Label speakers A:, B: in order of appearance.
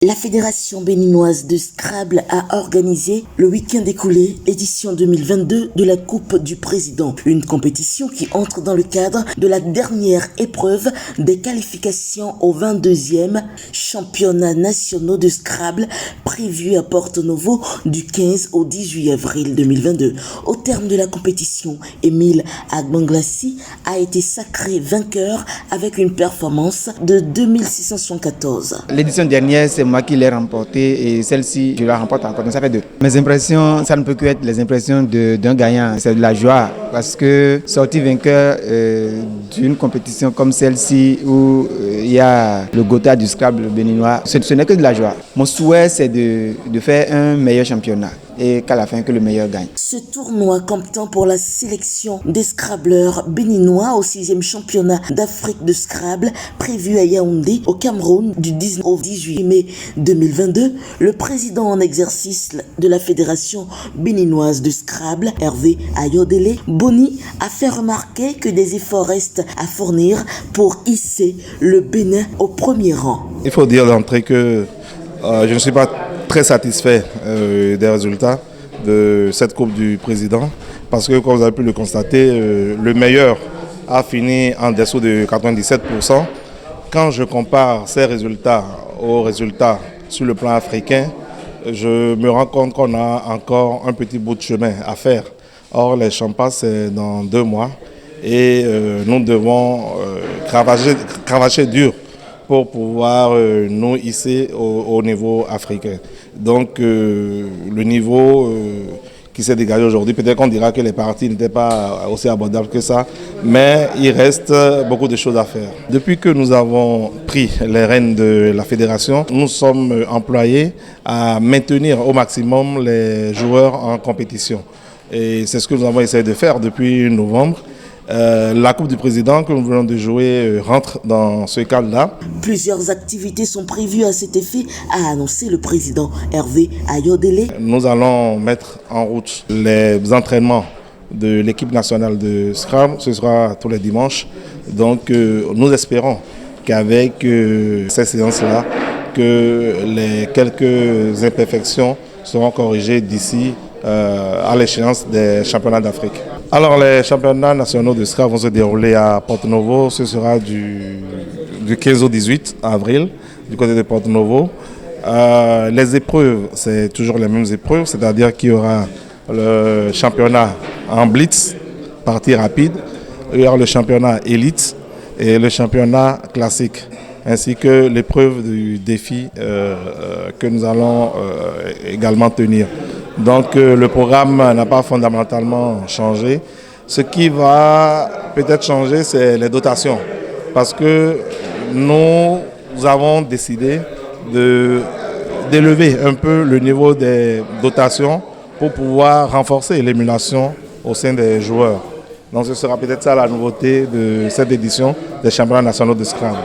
A: La Fédération béninoise de Scrabble a organisé le week-end écoulé édition 2022 de la Coupe du Président, une compétition qui entre dans le cadre de la dernière épreuve des qualifications au 22e championnat national de Scrabble prévu à Porto Novo du 15 au 18 avril 2022. Au terme de la compétition, Émile Agbanglassi a été sacré vainqueur avec une performance de 2674.
B: L'édition dernière, c'est moi qui l'ai remporté et celle-ci, je la remporte encore. Donc ça fait deux. Mes impressions, ça ne peut que être les impressions d'un gagnant. C'est de la joie parce que sortir vainqueur d'une compétition comme celle-ci où il y a le Gotha du Scrabble béninois, ce n'est que de la joie. Mon souhait, c'est de faire un meilleur championnat et qu'à la fin, que le meilleur gagne.
A: Ce tournoi comptant pour la sélection des Scrabbleurs béninois au 6e championnat d'Afrique de Scrabble prévu à Yaoundé, au Cameroun, du 19 au 18 mai 2022, le président en exercice de la Fédération béninoise de Scrabble, Hervé Ayodele Boni, a fait remarquer que des efforts restent à fournir pour hisser le Bénin au premier rang.
C: Il faut dire d'entrée que je ne suis pas très satisfait des résultats de cette Coupe du Président parce que, comme vous avez pu le constater, le meilleur a fini en dessous de 97%. Quand je compare ces résultats aux résultats sur le plan africain, je me rends compte qu'on a encore un petit bout de chemin à faire. Or, les championnats, c'est dans 2 mois et nous devons cravacher dur pour pouvoir nous hisser au niveau africain. Donc le niveau qui s'est dégagé aujourd'hui, peut-être qu'on dira que les parties n'étaient pas aussi abordables que ça, mais il reste beaucoup de choses à faire. Depuis que nous avons pris les rênes de la fédération, nous sommes employés à maintenir au maximum les joueurs en compétition. Et c'est ce que nous avons essayé de faire depuis novembre. La Coupe du Président que nous venons de jouer rentre dans ce cadre-là.
A: Plusieurs activités sont prévues à cet effet, a annoncé le président Hervé Ayodele.
C: Nous allons mettre en route les entraînements de l'équipe nationale de Scrabble. Ce sera tous les dimanches. Donc nous espérons qu'avec ces séances-là, que les quelques imperfections seront corrigées d'ici à l'échéance des championnats d'Afrique. Alors les championnats nationaux de Scrabble vont se dérouler à Porto Novo. Ce sera du 15 au 18 avril du côté de Porto Novo. Les épreuves, c'est toujours les mêmes épreuves, c'est-à-dire qu'il y aura le championnat en blitz, partie rapide, il y aura le championnat élite et le championnat classique, ainsi que l'épreuve du défi que nous allons également tenir. Donc le programme n'a pas fondamentalement changé. Ce qui va peut-être changer, c'est les dotations. Parce que nous avons décidé d'élever un peu le niveau des dotations pour pouvoir renforcer l'émulation au sein des joueurs. Donc ce sera peut-être ça la nouveauté de cette édition des championnats nationaux de Scrabble.